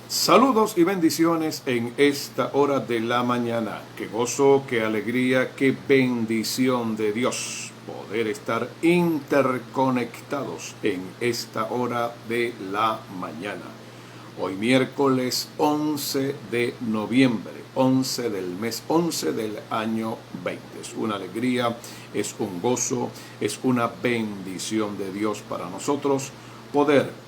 Saludos y bendiciones en esta hora de la mañana. Qué gozo, qué alegría, qué bendición de Dios poder estar interconectados en esta hora de la mañana. Hoy miércoles 11 de noviembre, 11 del mes 11 del año 20. Es una alegría, es un gozo, es una bendición de Dios para nosotros poder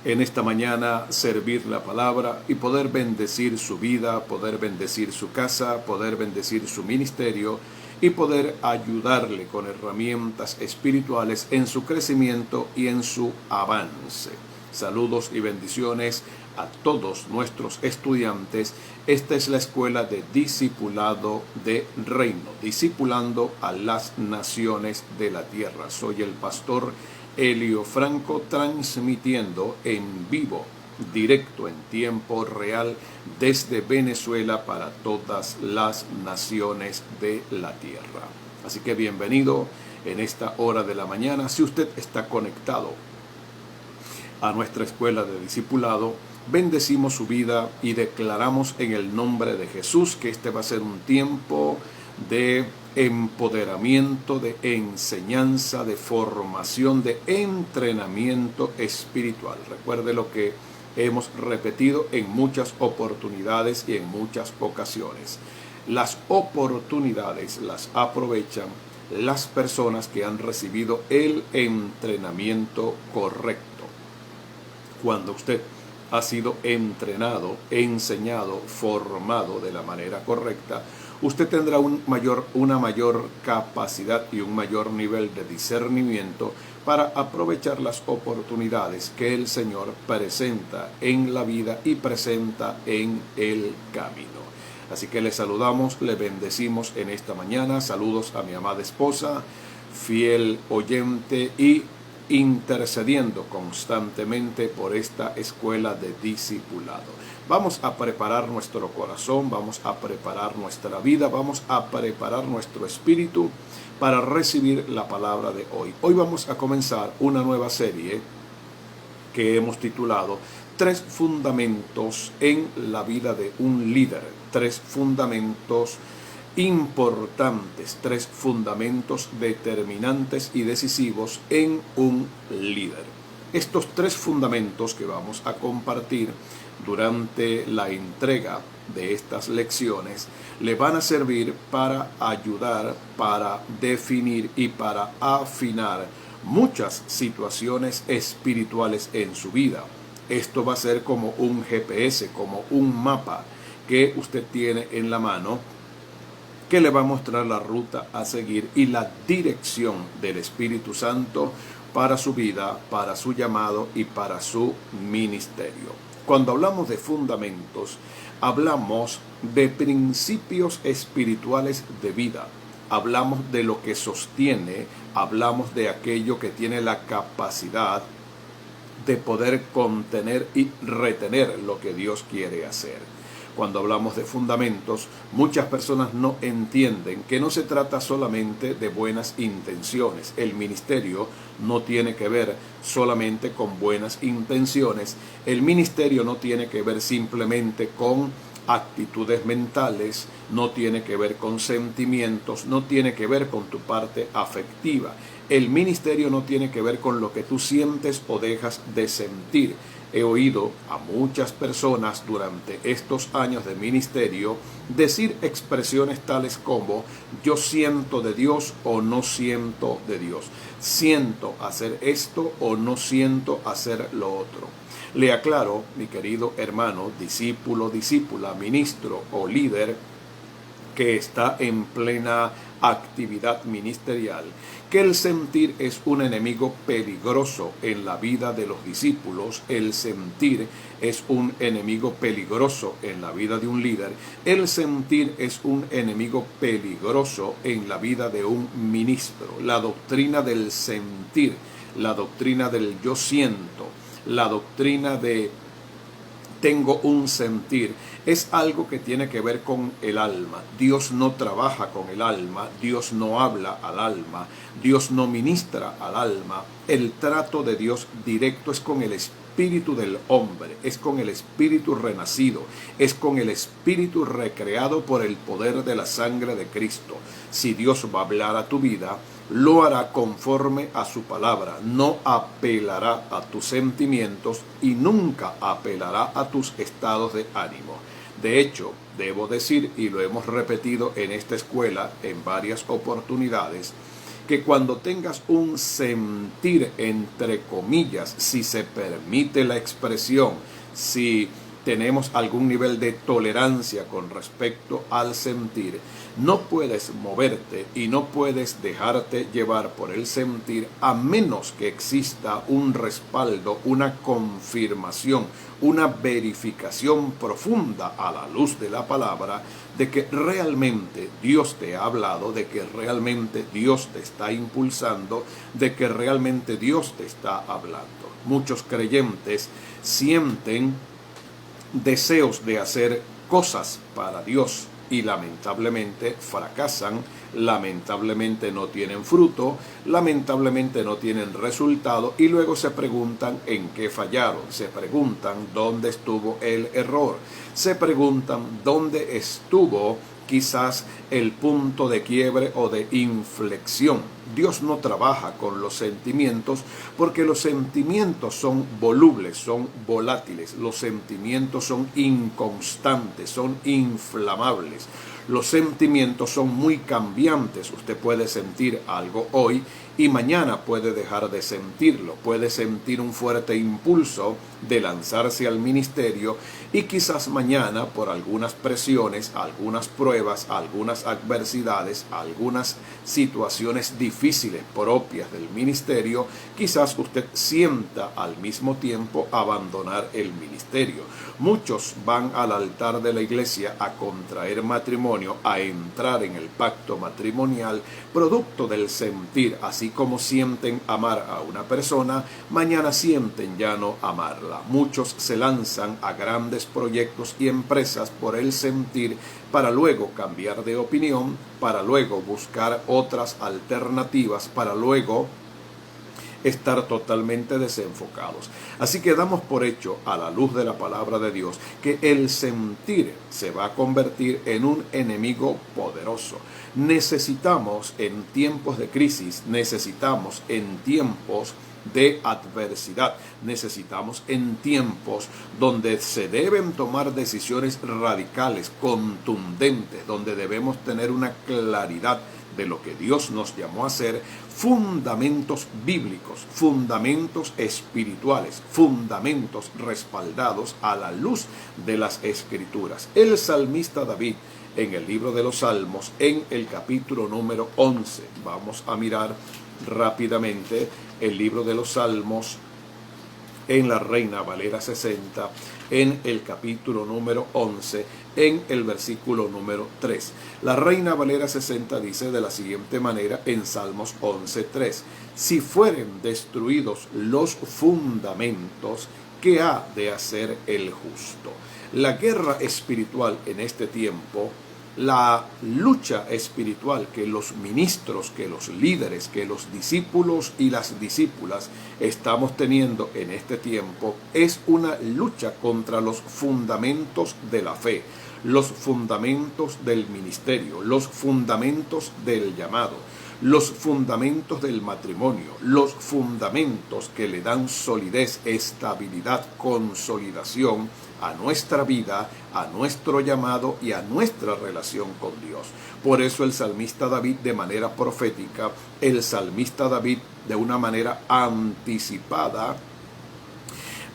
en esta mañana servir la palabra y poder bendecir su vida, poder bendecir su casa, poder bendecir su ministerio y poder ayudarle con herramientas espirituales en su crecimiento y en su avance. Saludos y bendiciones a todos nuestros estudiantes. Esta es la escuela de discipulado de reino, discipulando a las naciones de la tierra. Soy el pastor Elio Franco, transmitiendo en vivo, directo, en tiempo real, desde Venezuela para todas las naciones de la tierra. Así que bienvenido en esta hora de la mañana. Si usted está conectado a nuestra escuela de discipulado, bendecimos su vida y declaramos en el nombre de Jesús que este va a ser un tiempo de empoderamiento, de enseñanza, de formación, de entrenamiento espiritual. Recuerde lo que hemos repetido en muchas oportunidades y en muchas ocasiones. Las oportunidades las aprovechan las personas que han recibido el entrenamiento correcto. Cuando usted ha sido entrenado, enseñado, formado de la manera correcta, usted tendrá una mayor capacidad y un mayor nivel de discernimiento para aprovechar las oportunidades que el Señor presenta en la vida y presenta en el camino. Así que le saludamos, le bendecimos en esta mañana. Saludos a mi amada esposa, fiel oyente y intercediendo constantemente por esta escuela de discipulado. Vamos a preparar nuestro corazón, vamos a preparar nuestra vida, vamos a preparar nuestro espíritu para recibir la palabra de hoy. Hoy vamos a comenzar una nueva serie que hemos titulado Tres fundamentos en la vida de un líder. Tres fundamentos importantes, tres fundamentos determinantes y decisivos en un líder. Estos tres fundamentos que vamos a compartir durante la entrega de estas lecciones le van a servir para ayudar, para definir y para afinar muchas situaciones espirituales en su vida. Esto va a ser como un GPS, como un mapa que usted tiene en la mano, que le va a mostrar la ruta a seguir y la dirección del Espíritu Santo para su vida, para su llamado y para su ministerio. Cuando hablamos de fundamentos, hablamos de principios espirituales de vida. Hablamos de lo que sostiene, hablamos de aquello que tiene la capacidad de poder contener y retener lo que Dios quiere hacer. Cuando hablamos de fundamentos, muchas personas no entienden que no se trata solamente de buenas intenciones. El ministerio no tiene que ver solamente con buenas intenciones. El ministerio no tiene que ver simplemente con actitudes mentales, no tiene que ver con sentimientos, no tiene que ver con tu parte afectiva. El ministerio no tiene que ver con lo que tú sientes o dejas de sentir. He oído a muchas personas durante estos años de ministerio decir expresiones tales como yo siento de Dios o no siento de Dios. Siento hacer esto o no siento hacer lo otro. Le aclaro, mi querido hermano, discípulo, discípula, ministro o líder que está en plena actividad ministerial, que el sentir es un enemigo peligroso en la vida de los discípulos. El sentir es un enemigo peligroso en la vida de un líder. El sentir es un enemigo peligroso en la vida de un ministro. La doctrina del sentir, la doctrina del yo siento, la doctrina de tengo un sentir, es algo que tiene que ver con el alma. Dios no trabaja con el alma, Dios no habla al alma, Dios no ministra al alma. El trato de Dios directo es con el espíritu espíritu del hombre, es con el espíritu renacido, es con el espíritu recreado por el poder de la sangre de Cristo. Si Dios va a hablar a tu vida, lo hará conforme a su palabra, no apelará a tus sentimientos y nunca apelará a tus estados de ánimo. De hecho, debo decir, y lo hemos repetido en esta escuela en varias oportunidades, que cuando tengas un sentir, entre comillas, si se permite la expresión, si tenemos algún nivel de tolerancia con respecto al sentir, no puedes moverte y no puedes dejarte llevar por el sentir a menos que exista un respaldo, una confirmación, una verificación profunda a la luz de la palabra de que realmente Dios te ha hablado, de que realmente Dios te está impulsando, de que realmente Dios te está hablando. Muchos creyentes sienten deseos de hacer cosas para Dios y lamentablemente fracasan, lamentablemente no tienen fruto, lamentablemente no tienen resultado y luego se preguntan en qué fallaron, se preguntan dónde estuvo el error, se preguntan dónde estuvo quizás el punto de quiebre o de inflexión. Dios no trabaja con los sentimientos porque los sentimientos son volubles, son volátiles, los sentimientos son inconstantes, son inflamables. Los sentimientos son muy cambiantes. Usted puede sentir algo hoy y mañana puede dejar de sentirlo. Puede sentir un fuerte impulso de lanzarse al ministerio y quizás mañana por algunas presiones, algunas pruebas, algunas adversidades, algunas situaciones difíciles propias del ministerio, quizás usted sienta al mismo tiempo abandonar el ministerio. Muchos van al altar de la iglesia a contraer matrimonio, a entrar en el pacto matrimonial, producto del sentir, así como sienten amar a una persona, mañana sienten ya no amarla. Muchos se lanzan a grandes proyectos y empresas por el sentir para luego cambiar de opinión, para luego buscar otras alternativas, para luego estar totalmente desenfocados. Así que damos por hecho, a la luz de la palabra de Dios, que el sentir se va a convertir en un enemigo poderoso. Necesitamos en tiempos de crisis, necesitamos en tiempos de adversidad, necesitamos en tiempos donde se deben tomar decisiones radicales, contundentes, donde debemos tener una claridad de lo que Dios nos llamó a hacer, fundamentos bíblicos, fundamentos espirituales, fundamentos respaldados a la luz de las Escrituras. El salmista David, en el libro de los Salmos, en el capítulo número 11, vamos a mirar rápidamente el libro de los Salmos en la Reina Valera 60, en el capítulo número 11, en el versículo número 3. La Reina Valera 60 dice de la siguiente manera en Salmos 11:3: si fueren destruidos los fundamentos, ¿qué ha de hacer el justo? La guerra espiritual en este tiempo, la lucha espiritual que los ministros, que los líderes, que los discípulos y las discípulas estamos teniendo en este tiempo, es una lucha contra los fundamentos de la fe, los fundamentos del ministerio, los fundamentos del llamado, los fundamentos del matrimonio, los fundamentos que le dan solidez, estabilidad, consolidación a nuestra vida, a nuestro llamado y a nuestra relación con Dios. Por eso el salmista David, de manera profética, el salmista David, de una manera anticipada,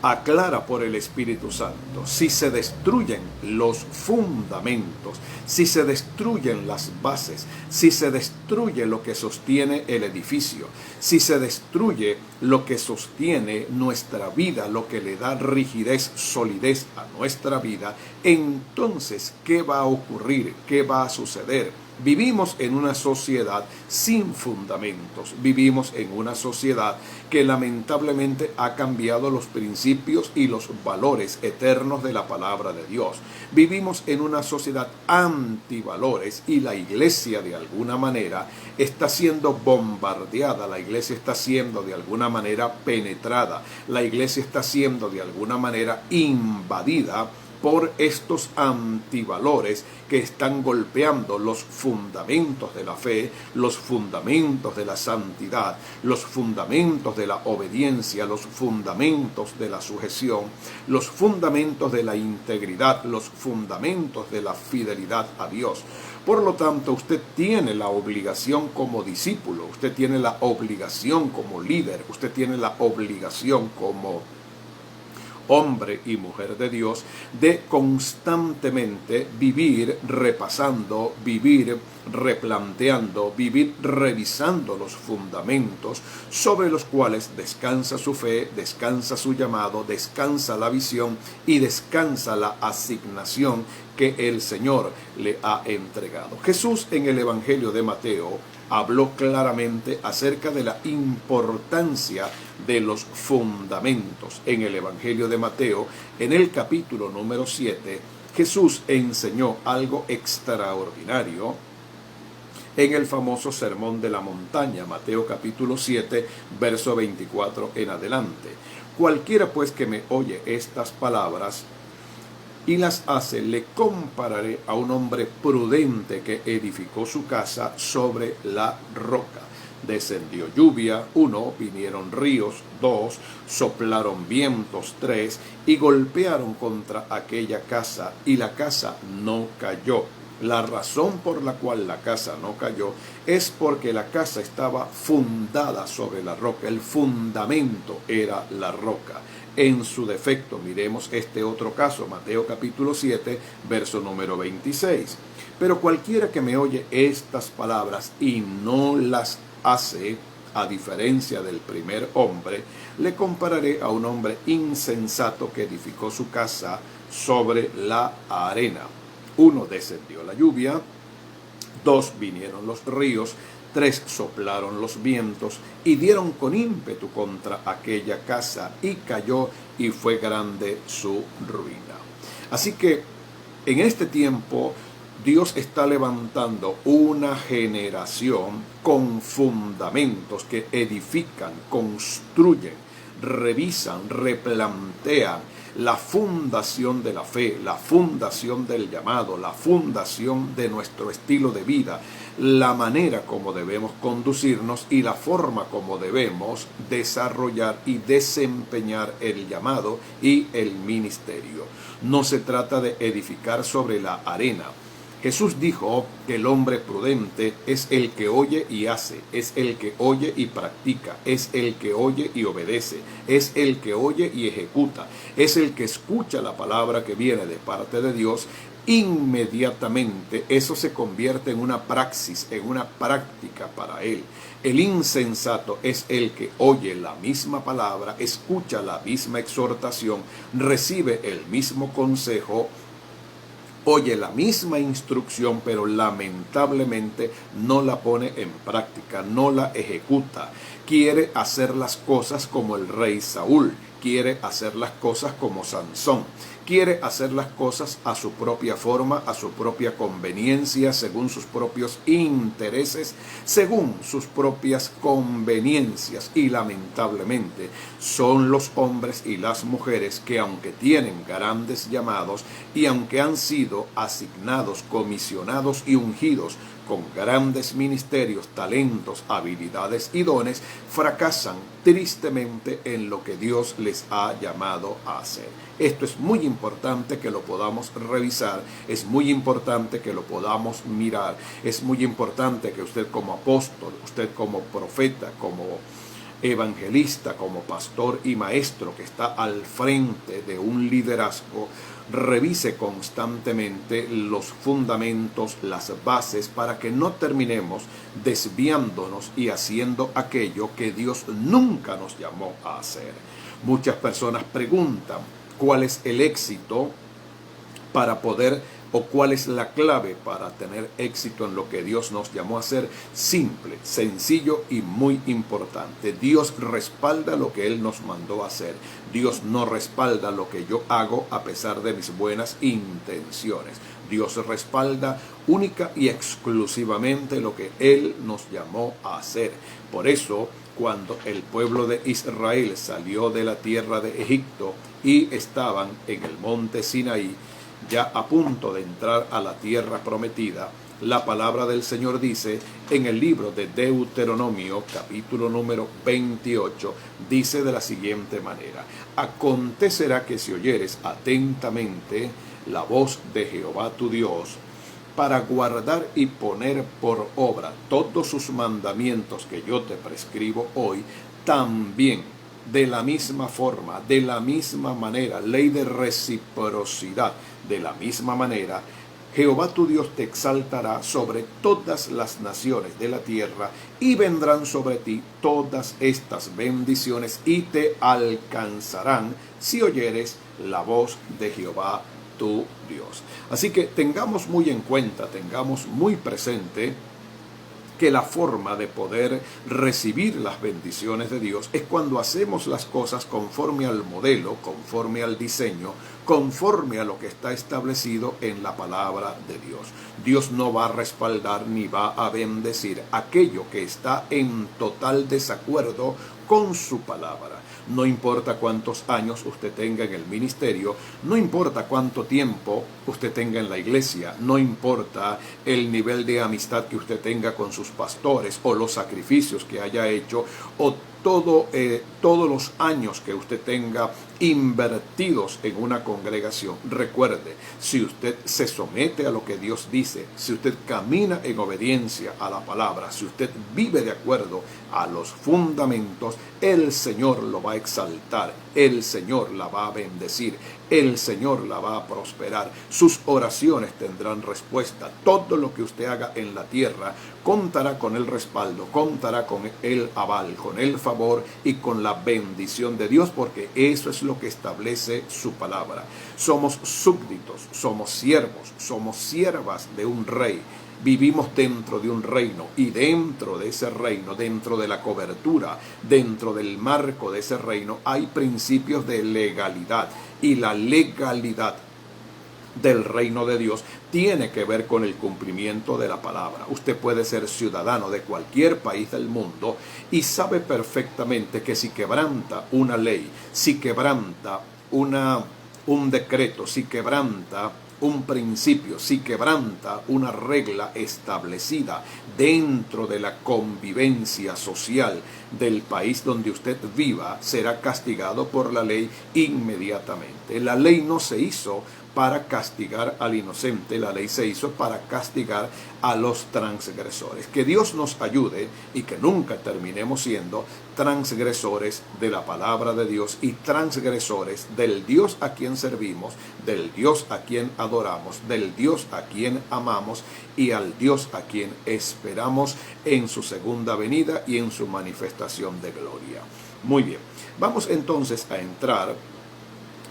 aclara por el Espíritu Santo: si se destruyen los fundamentos, si se destruyen las bases, si se destruye lo que sostiene el edificio, si se destruye lo que sostiene nuestra vida, lo que le da rigidez, solidez a nuestra vida, entonces, ¿qué va a ocurrir? ¿Qué va a suceder? Vivimos en una sociedad sin fundamentos. Vivimos en una sociedad que lamentablemente ha cambiado los principios y los valores eternos de la palabra de Dios. Vivimos en una sociedad antivalores y la iglesia de alguna manera está siendo bombardeada, la iglesia está siendo de alguna manera penetrada, la iglesia está siendo de alguna manera invadida por estos antivalores que están golpeando los fundamentos de la fe, los fundamentos de la santidad, los fundamentos de la obediencia, los fundamentos de la sujeción, los fundamentos de la integridad, los fundamentos de la fidelidad a Dios. Por lo tanto, usted tiene la obligación como discípulo, usted tiene la obligación como líder, usted tiene la obligación como hombre y mujer de Dios, de constantemente vivir repasando, vivir replanteando, vivir revisando los fundamentos sobre los cuales descansa su fe, descansa su llamado, descansa la visión y descansa la asignación que el Señor le ha entregado. Jesús en el Evangelio de Mateo habló claramente acerca de la importancia de los fundamentos. En el Evangelio de Mateo, en el capítulo número 7, Jesús enseñó algo extraordinario en el famoso Sermón de la Montaña, Mateo capítulo 7, verso 24 en adelante. Cualquiera pues que me oye estas palabras y las hace, le compararé a un hombre prudente que edificó su casa sobre la roca. Descendió lluvia, 1, vinieron ríos, 2, soplaron vientos, 3, y golpearon contra aquella casa, y la casa no cayó. La razón por la cual la casa no cayó es porque la casa estaba fundada sobre la roca. El fundamento era la roca. En su defecto, miremos este otro caso, Mateo capítulo 7, verso número 26. Pero cualquiera que me oye estas palabras y no las hace, a diferencia del primer hombre, le compararé a un hombre insensato que edificó su casa sobre la arena. 1, descendió la lluvia, 2, vinieron los ríos, 3, soplaron los vientos y dieron con ímpetu contra aquella casa y cayó y fue grande su ruina. Así que en este tiempo Dios está levantando una generación con fundamentos que edifican, construyen, revisan, replantean la fundación de la fe, la fundación del llamado, la fundación de nuestro estilo de vida, la manera como debemos conducirnos y la forma como debemos desarrollar y desempeñar el llamado y el ministerio. No se trata de edificar sobre la arena. Jesús dijo que el hombre prudente es el que oye y hace, es el que oye y practica, es el que oye y obedece, es el que oye y ejecuta, es el que escucha la palabra que viene de parte de Dios. Inmediatamente eso se convierte en una praxis, en una práctica para él. El insensato es el que oye la misma palabra, escucha la misma exhortación, recibe el mismo consejo, oye la misma instrucción, pero lamentablemente no la pone en práctica, no la ejecuta. Quiere hacer las cosas como el rey Saúl, quiere hacer las cosas como Sansón, quiere hacer las cosas a su propia forma, a su propia conveniencia, según sus propios intereses, según sus propias conveniencias. Y lamentablemente son los hombres y las mujeres que, aunque tienen grandes llamados y aunque han sido asignados, comisionados y ungidos con grandes ministerios, talentos, habilidades y dones, fracasan tristemente en lo que Dios les ha llamado a hacer. Esto es muy importante que lo podamos revisar, es muy importante que lo podamos mirar, es muy importante que usted como apóstol, usted como profeta, como evangelista, como pastor y maestro que está al frente de un liderazgo, revise constantemente los fundamentos, las bases, para que no terminemos desviándonos y haciendo aquello que Dios nunca nos llamó a hacer. Muchas personas preguntan cuál es el éxito para poder ¿O cuál es la clave para tener éxito en lo que Dios nos llamó a hacer? Simple, sencillo y muy importante. Dios respalda lo que Él nos mandó a hacer. Dios no respalda lo que yo hago a pesar de mis buenas intenciones. Dios respalda única y exclusivamente lo que Él nos llamó a hacer. Por eso, cuando el pueblo de Israel salió de la tierra de Egipto y estaban en el monte Sinaí, ya a punto de entrar a la tierra prometida, la palabra del Señor dice en el libro de Deuteronomio, capítulo número 28, dice de la siguiente manera: acontecerá que si oyeres atentamente la voz de Jehová tu Dios, para guardar y poner por obra todos sus mandamientos que yo te prescribo hoy, también de la misma forma, de la misma manera, ley de reciprocidad, de la misma manera, Jehová tu Dios te exaltará sobre todas las naciones de la tierra, y vendrán sobre ti todas estas bendiciones y te alcanzarán si oyeres la voz de Jehová tu Dios. Así que tengamos muy en cuenta, tengamos muy presente que la forma de poder recibir las bendiciones de Dios es cuando hacemos las cosas conforme al modelo, conforme al diseño, conforme a lo que está establecido en la palabra de Dios. Dios no va a respaldar ni va a bendecir aquello que está en total desacuerdo con su palabra. No importa cuántos años usted tenga en el ministerio, no importa cuánto tiempo usted tenga en la iglesia, no importa el nivel de amistad que usted tenga con sus pastores o los sacrificios que haya hecho o todos los años que usted tenga invertidos en una congregación. Recuerde, si usted se somete a lo que Dios dice, si usted camina en obediencia a la palabra, si usted vive de acuerdo a los fundamentos, el Señor lo va a exaltar, el Señor la va a bendecir, el Señor la va a prosperar, sus oraciones tendrán respuesta. Todo lo que usted haga en la tierra contará con el respaldo, contará con el aval, con el favor y con la bendición de Dios, porque eso es lo que establece su palabra. Somos súbditos, somos siervos, somos siervas de un rey. Vivimos dentro de un reino, y dentro de ese reino, dentro de la cobertura, dentro del marco de ese reino, hay principios de legalidad, y la legalidad del reino de Dios tiene que ver con el cumplimiento de la palabra. Usted puede ser ciudadano de cualquier país del mundo y sabe perfectamente que si quebranta una ley, si quebranta un decreto, si quebranta un principio, si quebranta una regla establecida dentro de la convivencia social del país donde usted viva, será castigado por la ley inmediatamente. La ley no se hizo para castigar al inocente, la ley se hizo para castigar a los transgresores. Que Dios nos ayude y que nunca terminemos siendo transgresores de la palabra de Dios y transgresores del Dios a quien servimos, del Dios a quien adoramos, del Dios a quien amamos y al Dios a quien esperamos en su segunda venida y en su manifestación de gloria. Muy bien, vamos entonces a entrar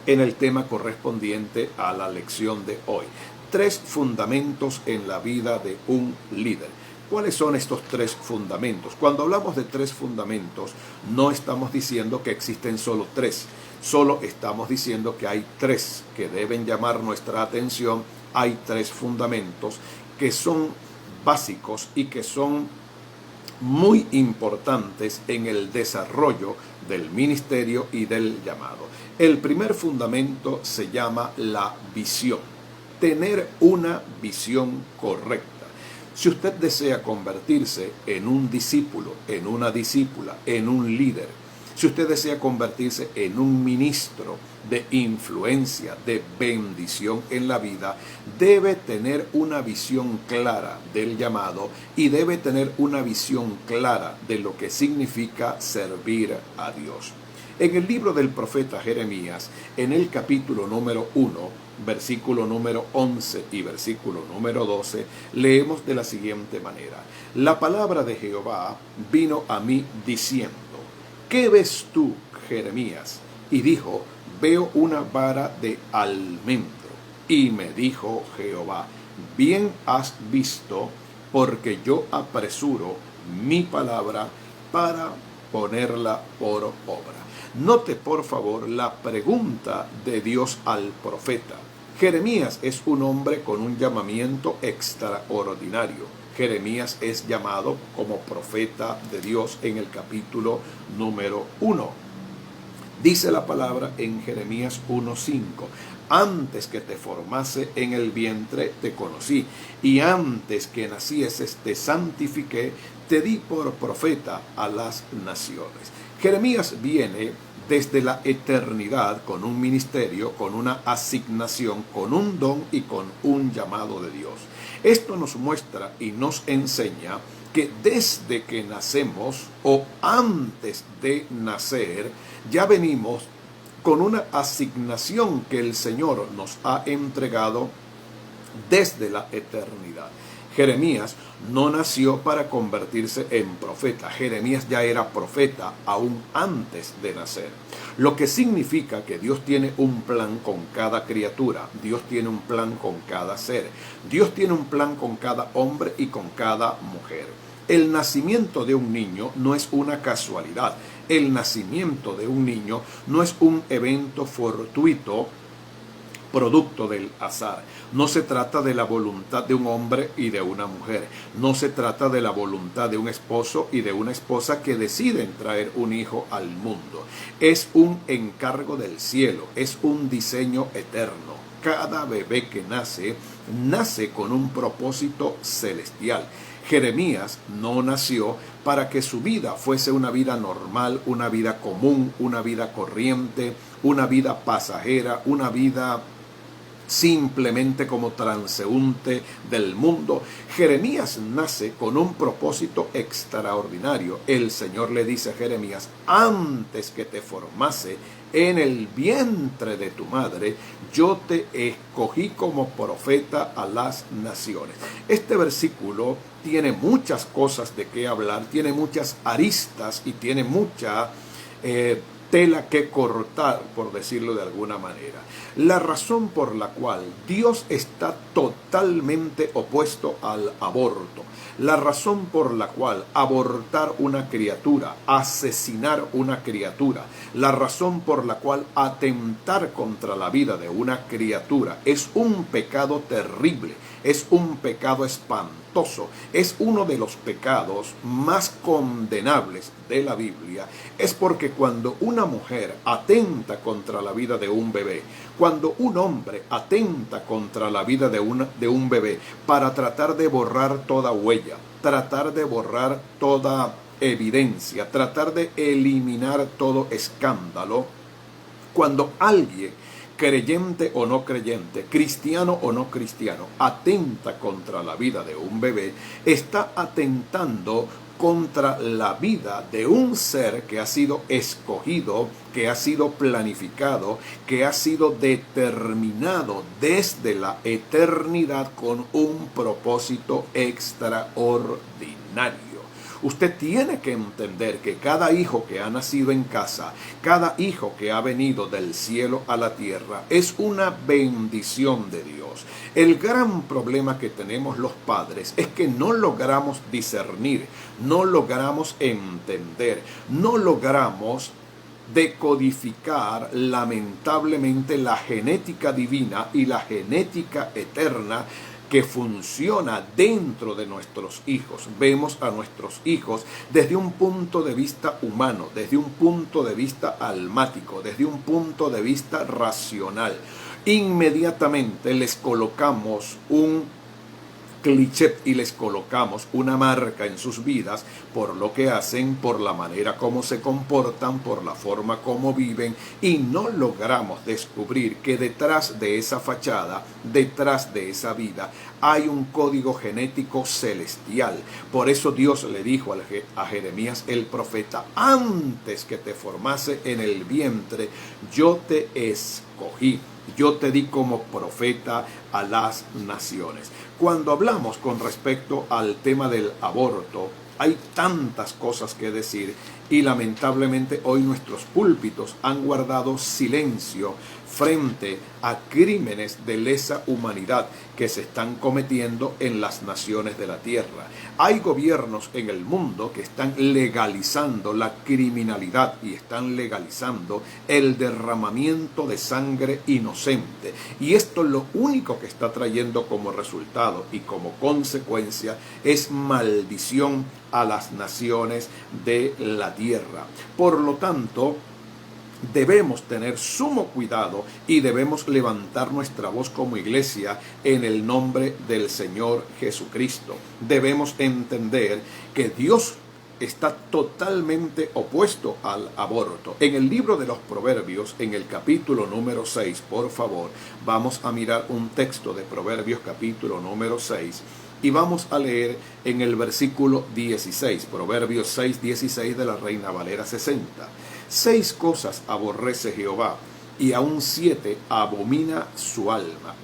en el tema correspondiente a la lección de hoy. 3 fundamentos en la vida de un líder. ¿Cuáles son estos 3 fundamentos? Cuando hablamos de 3 fundamentos, no estamos diciendo que existen solo 3. Solo estamos diciendo que hay 3 que deben llamar nuestra atención. Hay 3 fundamentos que son básicos y que son muy importantes en el desarrollo del ministerio y del llamado. El primer fundamento se llama la visión. Tener una visión correcta. Si usted desea convertirse en un discípulo, en una discípula, en un líder, si usted desea convertirse en un ministro de influencia, de bendición en la vida, debe tener una visión clara del llamado y debe tener una visión clara de lo que significa servir a Dios. En el libro del profeta Jeremías, en el capítulo número 1, versículo número 11 y versículo número 12, leemos de la siguiente manera: la palabra de Jehová vino a mí diciendo, ¿qué ves tú, Jeremías? Y dijo, veo una vara de almendro. Y me dijo Jehová, bien has visto, porque yo apresuro mi palabra para ponerla por obra. Note por favor la pregunta de Dios al profeta. Jeremías es un hombre con un llamamiento extraordinario. Jeremías es llamado como profeta de Dios en el capítulo número 1. Dice la palabra en Jeremías 1:5, antes que te formase en el vientre te conocí, y antes que nacieses te santifiqué, te di por profeta a las naciones. Jeremías viene desde la eternidad con un ministerio, con una asignación, con un don y con un llamado de Dios. Esto nos muestra y nos enseña que desde que nacemos o antes de nacer, ya venimos con una asignación que el Señor nos ha entregado desde la eternidad. Jeremías no nació para convertirse en profeta. Jeremías ya era profeta aún antes de nacer. Lo que significa que Dios tiene un plan con cada criatura. Dios tiene un plan con cada ser. Dios tiene un plan con cada hombre y con cada mujer. El nacimiento de un niño no es una casualidad. El nacimiento de un niño no es un evento fortuito, producto del azar. No se trata de la voluntad de un hombre y de una mujer. No se trata de la voluntad de un esposo y de una esposa que deciden traer un hijo al mundo. Es un encargo del cielo, es un diseño eterno. Cada bebé que nace, nace con un propósito celestial. Jeremías no nació para que su vida fuese una vida normal, una vida común, una vida corriente, una vida pasajera, una vida simplemente como transeúnte del mundo. Jeremías nace con un propósito extraordinario. El Señor le dice a Jeremías, antes que te formase en el vientre de tu madre, yo te escogí como profeta a las naciones. Este versículo tiene muchas cosas de qué hablar, tiene muchas aristas y tiene mucha tela que cortar, por decirlo de alguna manera. La razón por la cual Dios está totalmente opuesto al aborto, la razón por la cual abortar una criatura, asesinar una criatura, la razón por la cual atentar contra la vida de una criatura es un pecado terrible, es un pecado espantoso, es uno de los pecados más condenables de la Biblia, es porque cuando una mujer atenta contra la vida de un bebé, cuando un hombre atenta contra la vida de un bebé para tratar de borrar toda huella, tratar de borrar toda evidencia, tratar de eliminar todo escándalo, cuando alguien, creyente o no creyente, cristiano o no cristiano, atenta contra la vida de un bebé, está atentando contra la vida de un ser que ha sido escogido, que ha sido planificado, que ha sido determinado desde la eternidad con un propósito extraordinario. Usted tiene que entender que cada hijo que ha nacido en casa, cada hijo que ha venido del cielo a la tierra, es una bendición de Dios. El gran problema que tenemos los padres es que no logramos discernir, no logramos entender, no logramos decodificar lamentablemente la genética divina y la genética eterna que funciona dentro de nuestros hijos. Vemos a nuestros hijos desde un punto de vista humano, desde un punto de vista almático, desde un punto de vista racional. Inmediatamente les colocamos un cliché y les colocamos una marca en sus vidas por lo que hacen, por la manera como se comportan, por la forma como viven, y no logramos descubrir que detrás de esa fachada, detrás de esa vida, hay un código genético celestial. Por eso Dios le dijo a Jeremías el profeta, antes que te formase en el vientre, yo te escogí. Yo te di como profeta a las naciones. Cuando hablamos con respecto al tema del aborto, hay tantas cosas que decir y lamentablemente hoy nuestros púlpitos han guardado silencio frente a crímenes de lesa humanidad que se están cometiendo en las naciones de la tierra. Hay gobiernos en el mundo que están legalizando la criminalidad y están legalizando el derramamiento de sangre inocente. Y esto lo único que está trayendo como resultado y como consecuencia es maldición a las naciones de la tierra. Por lo tanto, debemos tener sumo cuidado y debemos levantar nuestra voz como iglesia en el nombre del Señor Jesucristo. Debemos entender que Dios está totalmente opuesto al aborto. En el libro de los Proverbios, en el capítulo número 6, por favor, vamos a mirar un texto de Proverbios capítulo número 6 y vamos a leer en el versículo 16, Proverbios 6, 16 de la Reina Valera 60. 6 cosas aborrece Jehová, y aún 7 abomina su alma.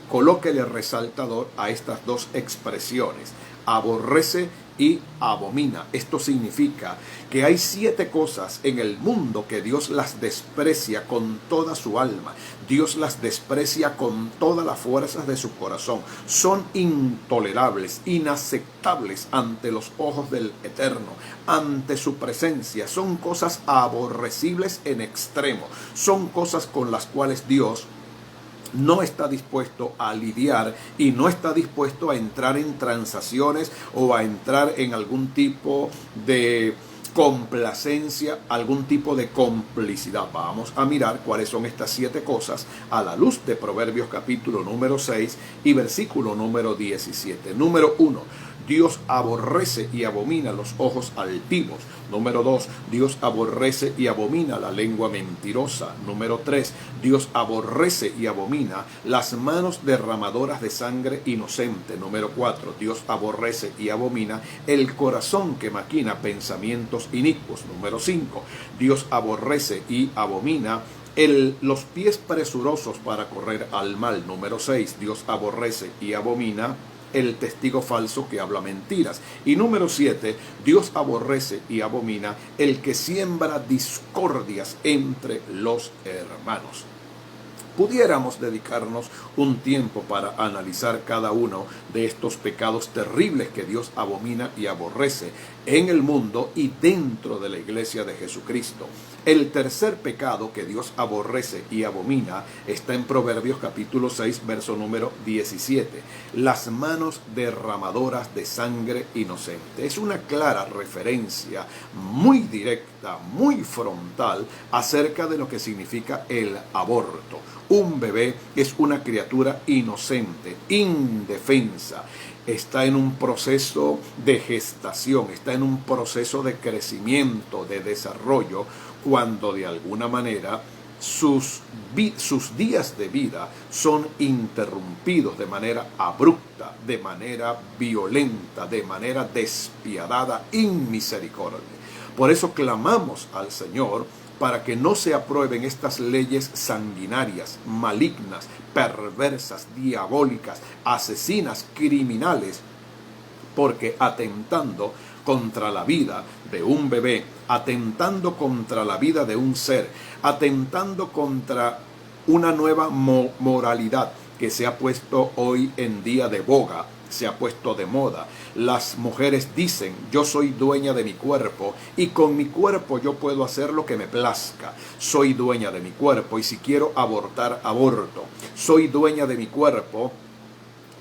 Colóquele resaltador a estas dos expresiones, aborrece y abomina. Esto significa que hay 7 cosas en el mundo que Dios las desprecia con toda su alma. Dios las desprecia con todas las fuerzas de su corazón. Son intolerables, inaceptables ante los ojos del Eterno, ante su presencia. Son cosas aborrecibles en extremo. Son cosas con las cuales Dios no está dispuesto a lidiar y no está dispuesto a entrar en transacciones o a entrar en algún tipo de complacencia, algún tipo de complicidad. Vamos a mirar cuáles son estas 7 cosas a la luz de Proverbios capítulo número 6 y versículo número 17. Número 1. Dios aborrece y abomina los ojos altivos. Número 2, Dios aborrece y abomina la lengua mentirosa. Número 3, Dios aborrece y abomina las manos derramadoras de sangre inocente. Número 4, Dios aborrece y abomina el corazón que maquina pensamientos inicuos. Número 5, Dios aborrece y abomina los pies presurosos para correr al mal. Número 6, Dios aborrece y abomina el testigo falso que habla mentiras. Y número 7, Dios aborrece y abomina el que siembra discordias entre los hermanos. Pudiéramos dedicarnos un tiempo para analizar cada uno de estos pecados terribles que Dios abomina y aborrece en el mundo y dentro de la iglesia de Jesucristo. El tercer pecado que Dios aborrece y abomina está en Proverbios capítulo 6, verso número 17. Las manos derramadoras de sangre inocente. Es una clara referencia muy directa, muy frontal acerca de lo que significa el aborto. Un bebé es una criatura inocente, indefensa. Está en un proceso de gestación, está en un proceso de crecimiento, de desarrollo, cuando de alguna manera sus días de vida son interrumpidos de manera abrupta, de manera violenta, de manera despiadada, inmisericordia. Por eso clamamos al Señor para que no se aprueben estas leyes sanguinarias, malignas, perversas, diabólicas, asesinas, criminales, porque atentando contra la vida de un bebé, atentando contra la vida de un ser, atentando contra una nueva moralidad que se ha puesto hoy en día de boga, se ha puesto de moda. Las mujeres dicen, yo soy dueña de mi cuerpo y con mi cuerpo yo puedo hacer lo que me plazca. Soy dueña de mi cuerpo y si quiero abortar, aborto. Soy dueña de mi cuerpo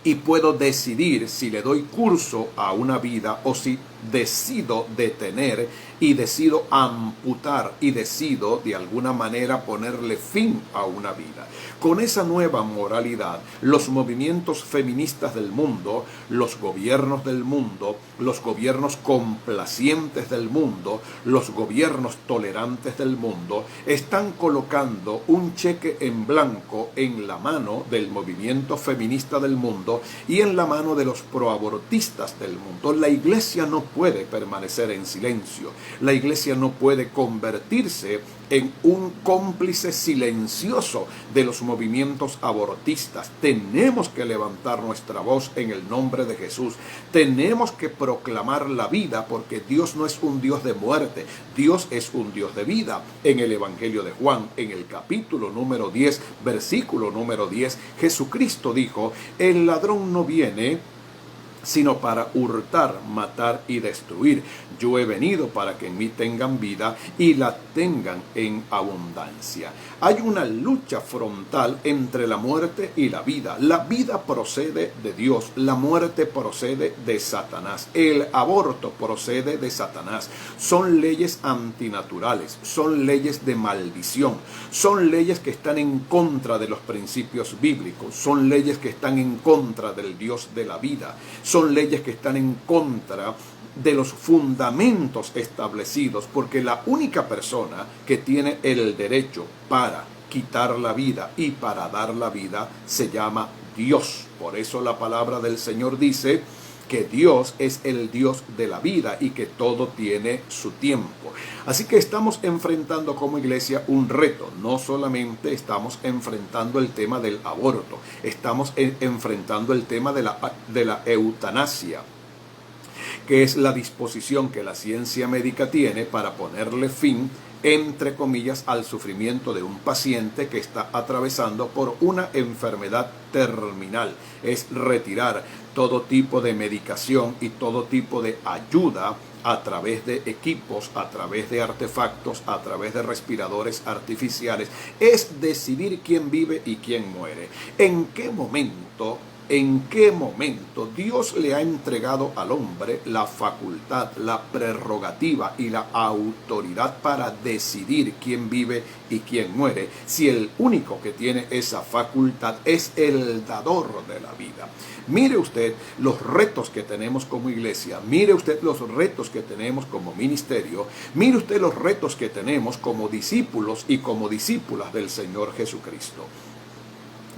y puedo decidir si le doy curso a una vida o si decido detener y decido amputar y decido de alguna manera ponerle fin a una vida. Con esa nueva moralidad, los movimientos feministas del mundo, los gobiernos del mundo, los gobiernos complacientes del mundo, los gobiernos tolerantes del mundo, están colocando un cheque en blanco en la mano del movimiento feminista del mundo y en la mano de los proabortistas del mundo. La iglesia no puede permanecer en silencio. La iglesia no puede convertirse en un cómplice silencioso de los movimientos abortistas. Tenemos que levantar nuestra voz en el nombre de Jesús. Tenemos que proclamar la vida, porque Dios no es un Dios de muerte, Dios es un Dios de vida. En el Evangelio de Juan, en el capítulo número 10, versículo número 10, Jesucristo dijo: el ladrón no viene sino para hurtar, matar y destruir. Yo he venido para que en mí tengan vida y la tengan en abundancia. Hay una lucha frontal entre la muerte y la vida. La vida procede de Dios, la muerte procede de Satanás, el aborto procede de Satanás. Son leyes antinaturales, son leyes de maldición, son leyes que están en contra de los principios bíblicos, son leyes que están en contra del Dios de la vida, son leyes que están en contra de los fundamentos establecidos, porque la única persona que tiene el derecho para quitar la vida y para dar la vida se llama Dios. Por eso la palabra del Señor dice que Dios es el Dios de la vida y que todo tiene su tiempo. Así que estamos enfrentando como iglesia un reto. No solamente estamos enfrentando el tema del aborto, estamos enfrentando el tema de la eutanasia, que es la disposición que la ciencia médica tiene para ponerle fin, entre comillas, al sufrimiento de un paciente que está atravesando por una enfermedad terminal. Es retirar todo tipo de medicación y todo tipo de ayuda a través de equipos, a través de artefactos, a través de respiradores artificiales. Es decidir quién vive y quién muere. ¿En qué momento Dios le ha entregado al hombre la facultad, la prerrogativa y la autoridad para decidir quién vive y quién muere, si el único que tiene esa facultad es el dador de la vida? Mire usted los retos que tenemos como iglesia, mire usted los retos que tenemos como ministerio, mire usted los retos que tenemos como discípulos y como discípulas del Señor Jesucristo.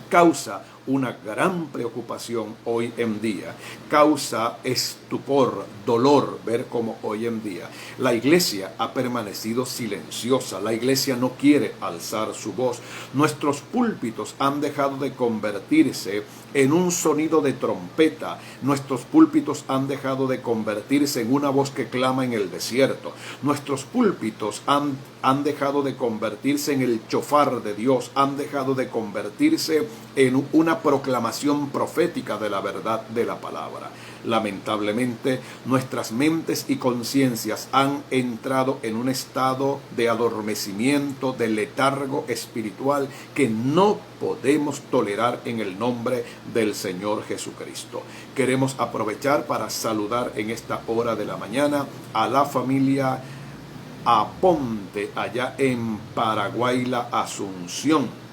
Causa una gran preocupación hoy en día, causa estupor, dolor ver cómo hoy en día la iglesia ha permanecido silenciosa, la iglesia no quiere alzar su voz. Nuestros púlpitos han dejado de convertirse en un sonido de trompeta, nuestros púlpitos han dejado de convertirse en una voz que clama en el desierto, nuestros púlpitos han dejado de convertirse en el chofar de Dios, han dejado de convertirse en una proclamación profética de la verdad de la palabra. Lamentablemente, nuestras mentes y conciencias han entrado en un estado de adormecimiento, de letargo espiritual que no podemos tolerar en el nombre del Señor Jesucristo. Queremos aprovechar para saludar en esta hora de la mañana a la familia Aponte allá en Paraguay, la Asunción.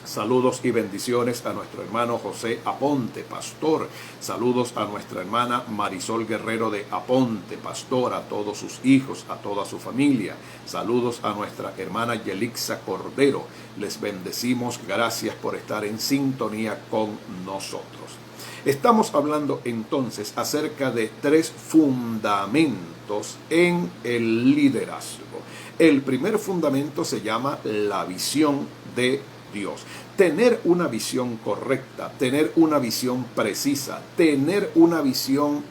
Saludos y bendiciones a nuestro hermano José Aponte, pastor. Saludos a nuestra hermana Marisol Guerrero de Aponte, pastor, a todos sus hijos, a toda su familia. Saludos a nuestra hermana Yelixa Cordero. Les bendecimos, gracias por estar en sintonía con nosotros. Estamos hablando entonces acerca de 3 fundamentos en el liderazgo. El primer fundamento se llama la visión de Dios. Tener una visión correcta, tener una visión precisa, tener una visión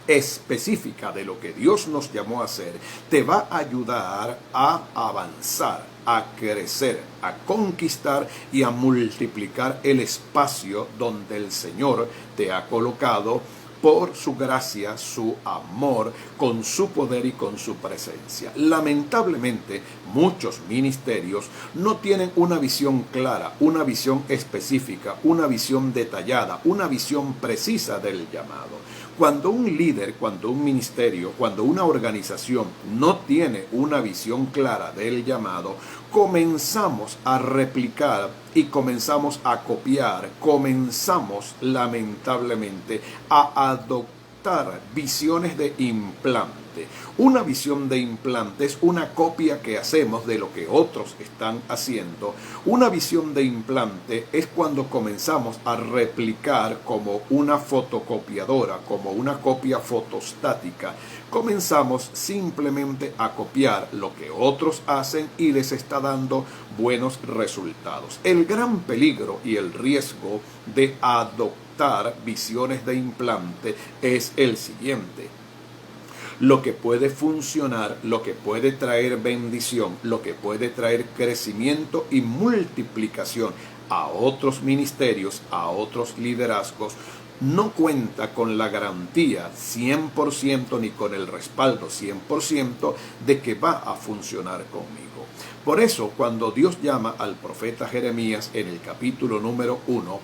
específica de lo que Dios nos llamó a hacer, te va a ayudar a avanzar, a crecer, a conquistar y a multiplicar el espacio donde el Señor te ha colocado por su gracia, su amor, con su poder y con su presencia. Lamentablemente, muchos ministerios no tienen una visión clara, una visión específica, una visión detallada, una visión precisa del llamado. Cuando un líder, cuando un ministerio, cuando una organización no tiene una visión clara del llamado, comenzamos a replicar y comenzamos a copiar, comenzamos lamentablemente a adoptar visiones de implante. implante. Una visión de implante es una copia que hacemos de lo que otros están haciendo. Una visión de implante es cuando comenzamos a replicar como una fotocopiadora, como una copia fotostática. Comenzamos simplemente a copiar lo que otros hacen y les está dando buenos resultados. El gran peligro y el riesgo de adoptar visiones de implante es el siguiente: lo que puede funcionar, lo que puede traer bendición, lo que puede traer crecimiento y multiplicación a otros ministerios, a otros liderazgos, no cuenta con la garantía 100% ni con el respaldo 100% de que va a funcionar conmigo. Por eso, cuando Dios llama al profeta Jeremías en el capítulo número 1,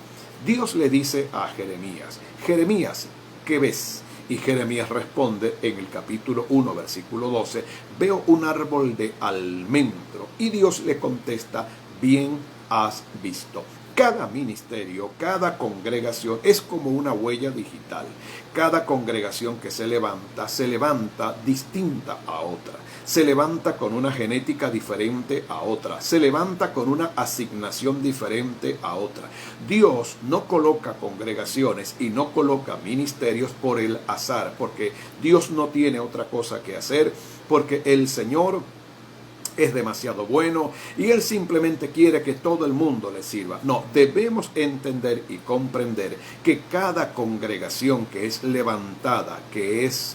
Dios le dice a Jeremías: Jeremías, ¿qué ves? Y Jeremías responde en el capítulo 1, versículo 12, veo un árbol de almendro. Y Dios le contesta: bien has visto. Cada ministerio, cada congregación es como una huella digital. Cada congregación que se levanta distinta a otra. Se levanta con una genética diferente a otra. Se levanta con una asignación diferente a otra. Dios no coloca congregaciones y no coloca ministerios por el azar, porque Dios no tiene otra cosa que hacer, porque el Señor es demasiado bueno y Él simplemente quiere que todo el mundo le sirva. No, debemos entender y comprender que cada congregación que es levantada, que es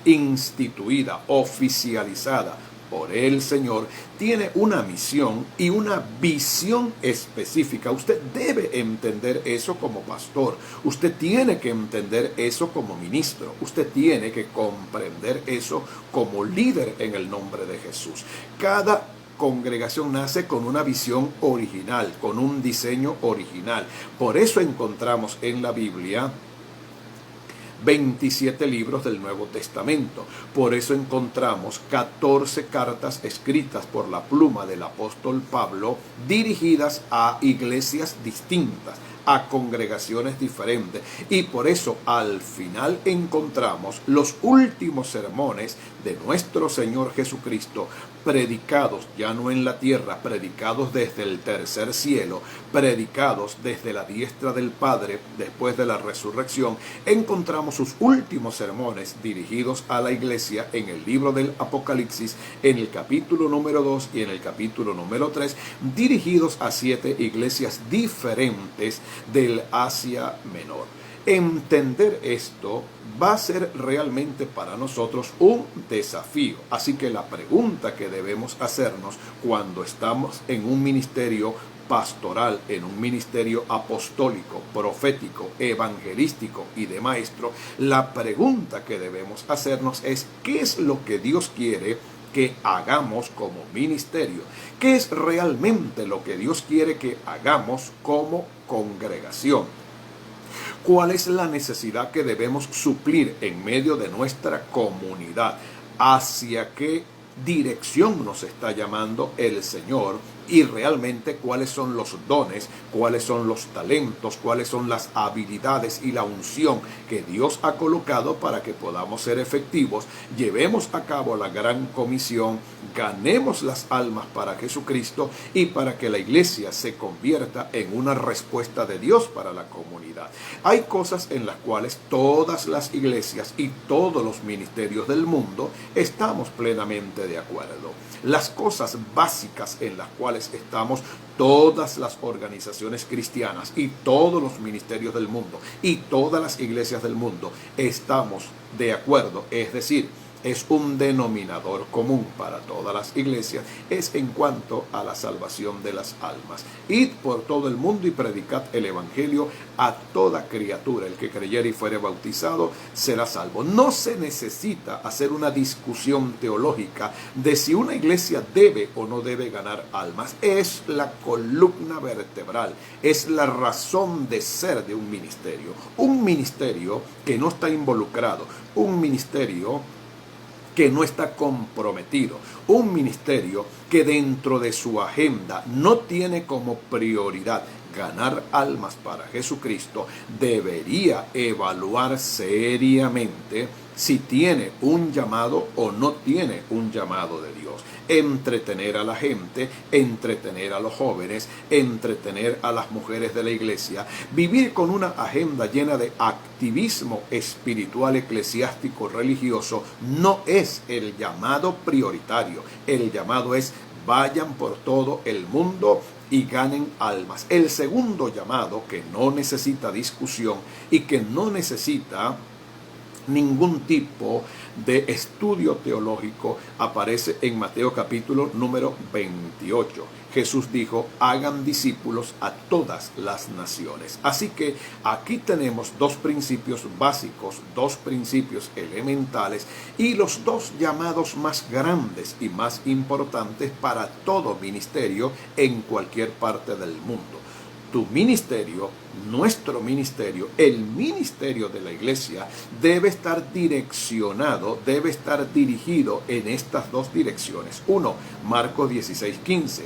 instituida, oficializada por el Señor, tiene una misión y una visión específica. Usted debe entender eso como pastor. Usted tiene que entender eso como ministro. Usted tiene que comprender eso como líder en el nombre de Jesús. Cada congregación nace con una visión original, con un diseño original. Por eso encontramos en la Biblia 27 libros del Nuevo Testamento. Por eso encontramos 14 cartas escritas por la pluma del apóstol Pablo, dirigidas a iglesias distintas, a congregaciones diferentes. Y por eso al final encontramos los últimos sermones de nuestro Señor Jesucristo, predicados ya no en la tierra, predicados desde el tercer cielo, predicados desde la diestra del Padre después de la resurrección. Encontramos sus últimos sermones dirigidos a la iglesia en el libro del Apocalipsis, en el capítulo número 2 y en el capítulo número 3, dirigidos a 7 iglesias diferentes del Asia Menor. Entender esto va a ser realmente para nosotros un desafío. Así que la pregunta que debemos hacernos cuando estamos en un ministerio pastoral, en un ministerio apostólico, profético, evangelístico y de maestro, la pregunta que debemos hacernos es: ¿qué es lo que Dios quiere que hagamos como ministerio? ¿Qué es realmente lo que Dios quiere que hagamos como congregación? ¿Cuál es la necesidad que debemos suplir en medio de nuestra comunidad? ¿Hacia qué dirección nos está llamando el Señor? Y realmente cuáles son los dones, cuáles son los talentos, cuáles son las habilidades y la unción que Dios ha colocado para que podamos ser efectivos, llevemos a cabo la gran comisión, ganemos las almas para Jesucristo y para que la iglesia se convierta en una respuesta de Dios para la comunidad. Hay cosas en las cuales todas las iglesias y todos los ministerios del mundo estamos plenamente de acuerdo. Las cosas básicas en las cuales estamos todas las organizaciones cristianas y todos los ministerios del mundo y todas las iglesias del mundo estamos de acuerdo, es decir, es un denominador común para todas las iglesias, es en cuanto a la salvación de las almas. Id por todo el mundo y predicad el evangelio a toda criatura. El que creyere y fuere bautizado será salvo. No se necesita hacer una discusión teológica de si una iglesia debe o no debe ganar almas. Es la columna vertebral, es la razón de ser de un ministerio. Un ministerio que no está involucrado, un ministerio que no está comprometido, un ministerio que dentro de su agenda no tiene como prioridad ganar almas para Jesucristo, debería evaluar seriamente si tiene un llamado o no tiene un llamado de Dios. Entretener a la gente, entretener a los jóvenes, entretener a las mujeres de la iglesia, vivir con una agenda llena de activismo espiritual, eclesiástico, religioso, no es el llamado prioritario. El llamado es: vayan por todo el mundo y ganen almas. El segundo llamado, que no necesita discusión y que no necesita ningún tipo de estudio teológico, aparece en Mateo capítulo número 28. Jesús dijo: hagan discípulos a todas las naciones. Así que aquí tenemos dos principios básicos, dos principios elementales y los dos llamados más grandes y más importantes para todo ministerio en cualquier parte del mundo. Tu ministerio, nuestro ministerio, el ministerio de la iglesia debe estar direccionado, debe estar dirigido en estas dos direcciones. Uno, Marcos 16:15,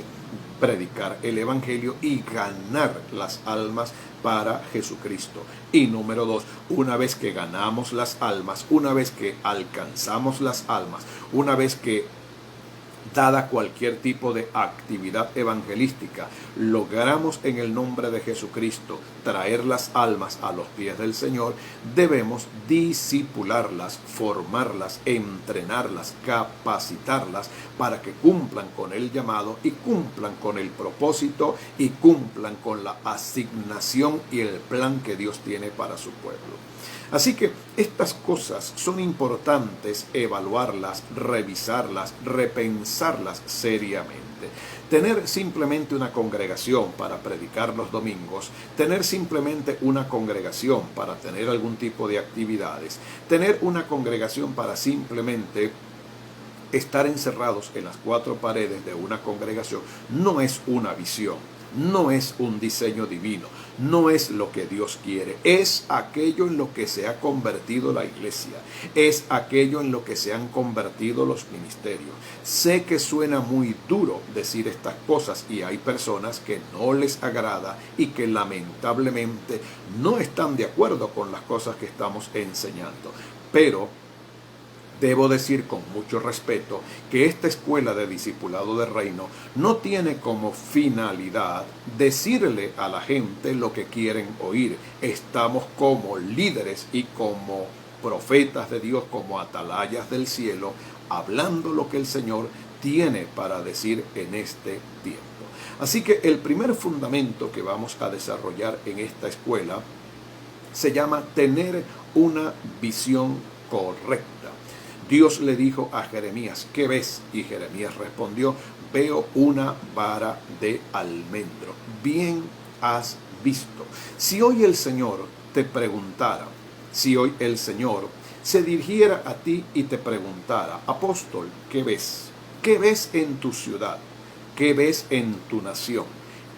predicar el evangelio y ganar las almas para Jesucristo. Y número dos, una vez que ganamos las almas, una vez que alcanzamos las almas, una vez que dada cualquier tipo de actividad evangelística, logramos en el nombre de Jesucristo traer las almas a los pies del Señor, debemos discipularlas, formarlas, entrenarlas, capacitarlas para que cumplan con el llamado y cumplan con el propósito y cumplan con la asignación y el plan que Dios tiene para su pueblo. Así que estas cosas son importantes evaluarlas, revisarlas, repensarlas seriamente. Tener simplemente una congregación para predicar los domingos, tener simplemente una congregación para tener algún tipo de actividades, tener una congregación para simplemente estar encerrados en las cuatro paredes de una congregación, no es una visión, no es un diseño divino, no es lo que Dios quiere, es aquello en lo que se ha convertido la iglesia, es aquello en lo que se han convertido los ministerios. Sé que suena muy duro decir estas cosas y hay personas que no les agrada y que lamentablemente no están de acuerdo con las cosas que estamos enseñando, pero debo decir con mucho respeto que esta escuela de discipulado del reino no tiene como finalidad decirle a la gente lo que quieren oír. Estamos como líderes y como profetas de Dios, como atalayas del cielo, hablando lo que el Señor tiene para decir en este tiempo. Así que el primer fundamento que vamos a desarrollar en esta escuela se llama tener una visión correcta. Dios le dijo a Jeremías: ¿qué ves? Y Jeremías respondió: veo una vara de almendro. Bien has visto. Si hoy el Señor te preguntara, si hoy el Señor se dirigiera a ti y te preguntara: apóstol, ¿qué ves? ¿Qué ves en tu ciudad? ¿Qué ves en tu nación?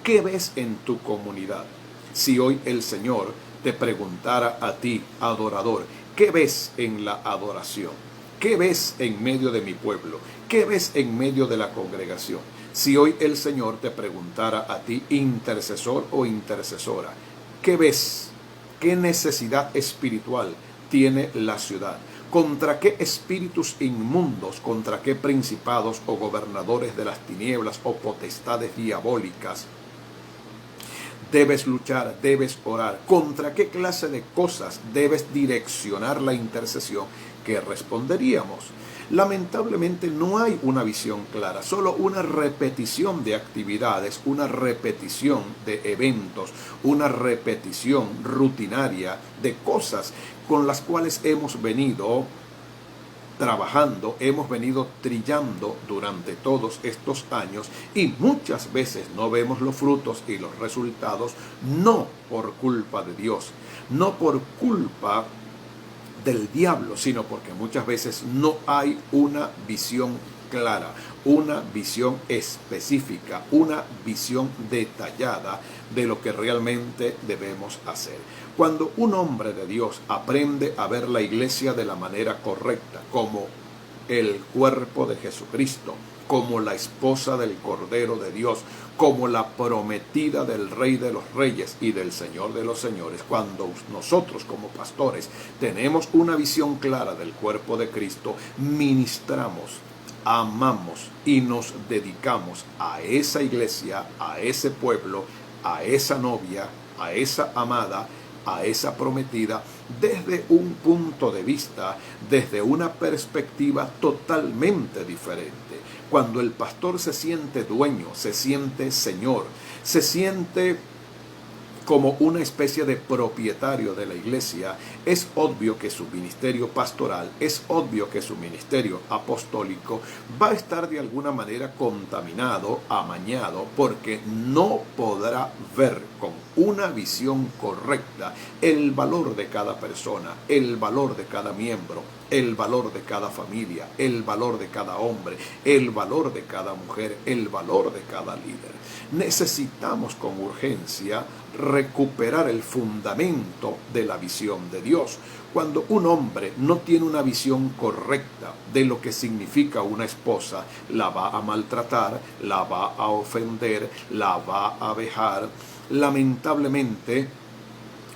¿Qué ves en tu comunidad? Si hoy el Señor te preguntara a ti, adorador, ¿qué ves en la adoración? ¿Qué ves en medio de mi pueblo? ¿Qué ves en medio de la congregación? Si hoy el Señor te preguntara a ti, intercesor o intercesora, ¿qué ves? ¿Qué necesidad espiritual tiene la ciudad? ¿Contra qué espíritus inmundos, contra qué principados o gobernadores de las tinieblas o potestades diabólicas debes luchar, debes orar? ¿Contra qué clase de cosas debes direccionar la intercesión? ¿Qué responderíamos? Lamentablemente no hay una visión clara, solo una repetición de actividades, una repetición de eventos, una repetición rutinaria de cosas con las cuales hemos venido trabajando, hemos venido trillando durante todos estos años y muchas veces no vemos los frutos y los resultados, no por culpa de Dios, no por culpa del diablo, sino porque muchas veces no hay una visión clara, una visión específica, una visión detallada de lo que realmente debemos hacer. Cuando un hombre de Dios aprende a ver la iglesia de la manera correcta, como el cuerpo de Jesucristo, como la esposa del Cordero de Dios, como la prometida del Rey de los Reyes y del Señor de los Señores. Cuando nosotros como pastores tenemos una visión clara del cuerpo de Cristo, ministramos, amamos y nos dedicamos a esa iglesia, a ese pueblo, a esa novia, a esa amada, a esa prometida, desde un punto de vista, desde una perspectiva totalmente diferente. Cuando el pastor se siente dueño, se siente señor, se siente como una especie de propietario de la iglesia, es obvio que su ministerio pastoral, es obvio que su ministerio apostólico va a estar de alguna manera contaminado, amañado, porque no podrá ver con una visión correcta el valor de cada persona, el valor de cada miembro, el valor de cada familia, el valor de cada hombre, el valor de cada mujer, el valor de cada líder. Necesitamos con urgencia recuperar el fundamento de la visión de Dios. Cuando un hombre no tiene una visión correcta de lo que significa una esposa, la va a maltratar, la va a ofender, la va a vejar, lamentablemente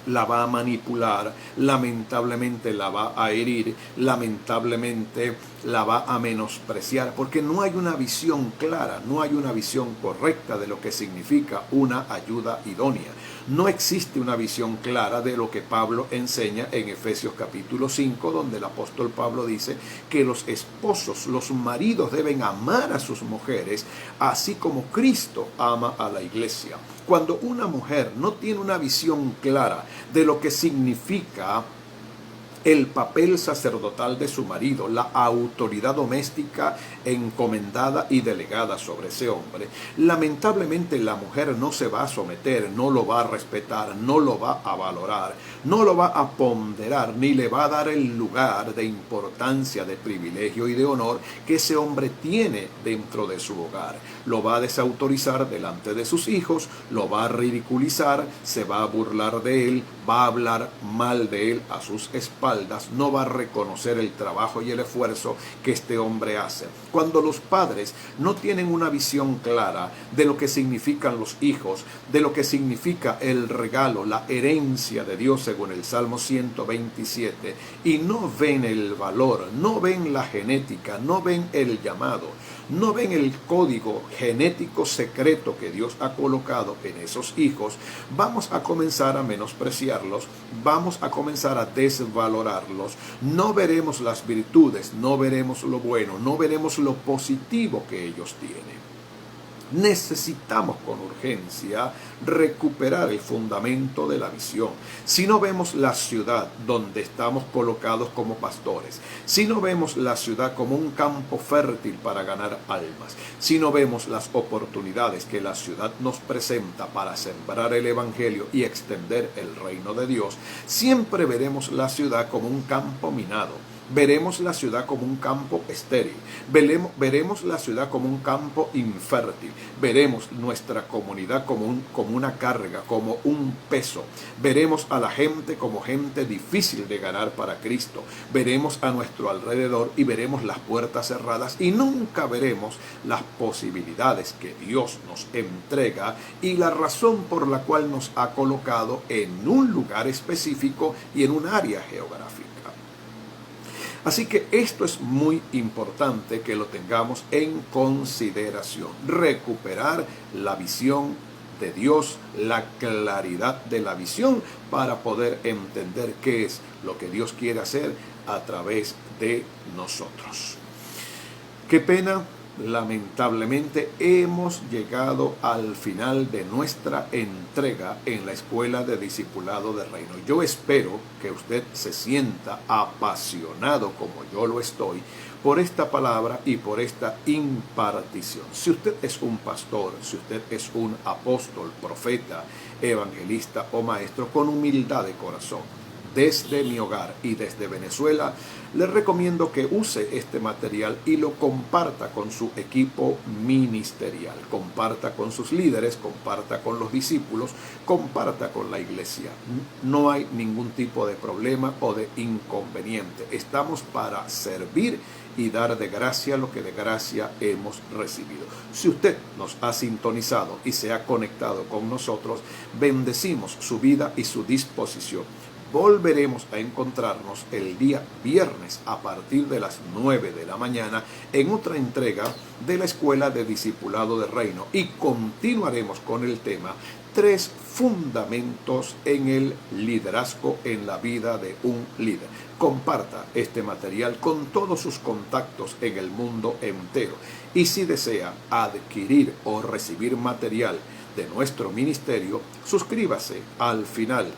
la va a manipular, lamentablemente la va a herir, lamentablemente la va a menospreciar, porque no hay una visión clara, no hay una visión correcta de lo que significa una ayuda idónea. No existe una visión clara de lo que Pablo enseña en Efesios capítulo 5, donde el apóstol Pablo dice que los esposos, los maridos deben amar a sus mujeres, así como Cristo ama a la iglesia. Cuando una mujer no tiene una visión clara de lo que significa el papel sacerdotal de su marido, la autoridad doméstica encomendada y delegada sobre ese hombre, lamentablemente la mujer no se va a someter, no lo va a respetar, no lo va a valorar, no lo va a ponderar, ni le va a dar el lugar de importancia, de privilegio y de honor que ese hombre tiene dentro de su hogar. Lo va a desautorizar delante de sus hijos, lo va a ridiculizar, se va a burlar de él, va a hablar mal de él a sus espaldas, no va a reconocer el trabajo y el esfuerzo que este hombre hace. Cuando los padres no tienen una visión clara de lo que significan los hijos, de lo que significa el regalo, la herencia de Dios según el Salmo 127, y no ven el valor, no ven la genética, no ven el llamado, no ven el código genético secreto que Dios ha colocado en esos hijos, vamos a comenzar a menospreciarlos, vamos a comenzar a desvalorarlos, no veremos las virtudes, no veremos lo bueno, no veremos lo positivo que ellos tienen. Necesitamos con urgencia recuperar el fundamento de la visión. Si no vemos la ciudad donde estamos colocados como pastores, si no vemos la ciudad como un campo fértil para ganar almas, si no vemos las oportunidades que la ciudad nos presenta para sembrar el evangelio y extender el reino de Dios, siempre veremos la ciudad como un campo minado. Veremos la ciudad como un campo estéril, veremos la ciudad como un campo infértil, veremos nuestra comunidad como una carga, como un peso, veremos a la gente como gente difícil de ganar para Cristo, veremos a nuestro alrededor y veremos las puertas cerradas y nunca veremos las posibilidades que Dios nos entrega y la razón por la cual nos ha colocado en un lugar específico y en un área geográfica. Así que esto es muy importante que lo tengamos en consideración. Recuperar la visión de Dios, la claridad de la visión para poder entender qué es lo que Dios quiere hacer a través de nosotros. Qué pena. Lamentablemente hemos llegado al final de nuestra entrega en la Escuela de Discipulado del Reino. Yo espero que usted se sienta apasionado como yo lo estoy por esta palabra y por esta impartición. Si usted es un pastor, si usted es un apóstol, profeta, evangelista o maestro, con humildad de corazón, desde mi hogar y desde Venezuela, les recomiendo que use este material y lo comparta con su equipo ministerial, comparta con sus líderes, comparta con los discípulos, comparta con la iglesia. No hay ningún tipo de problema o de inconveniente. Estamos para servir y dar de gracia lo que de gracia hemos recibido. Si usted nos ha sintonizado y se ha conectado con nosotros, bendecimos su vida y su disposición. Volveremos a encontrarnos el día viernes a partir de las 9 de la mañana en otra entrega de la Escuela de Discipulado del Reino y continuaremos con el tema 3 fundamentos en el liderazgo en la vida de un líder. Comparta este material con todos sus contactos en el mundo entero y si desea adquirir o recibir material de nuestro ministerio, suscríbase al final.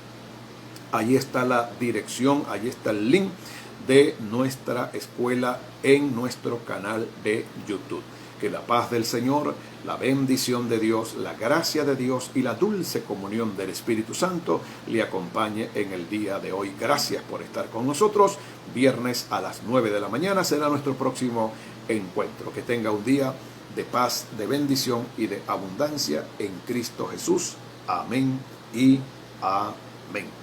Ahí está la dirección, ahí está el link de nuestra escuela en nuestro canal de YouTube. Que la paz del Señor, la bendición de Dios, la gracia de Dios y la dulce comunión del Espíritu Santo le acompañe en el día de hoy. Gracias por estar con nosotros. Viernes a las 9 de la mañana será nuestro próximo encuentro. Que tenga un día de paz, de bendición y de abundancia en Cristo Jesús. Amén y amén.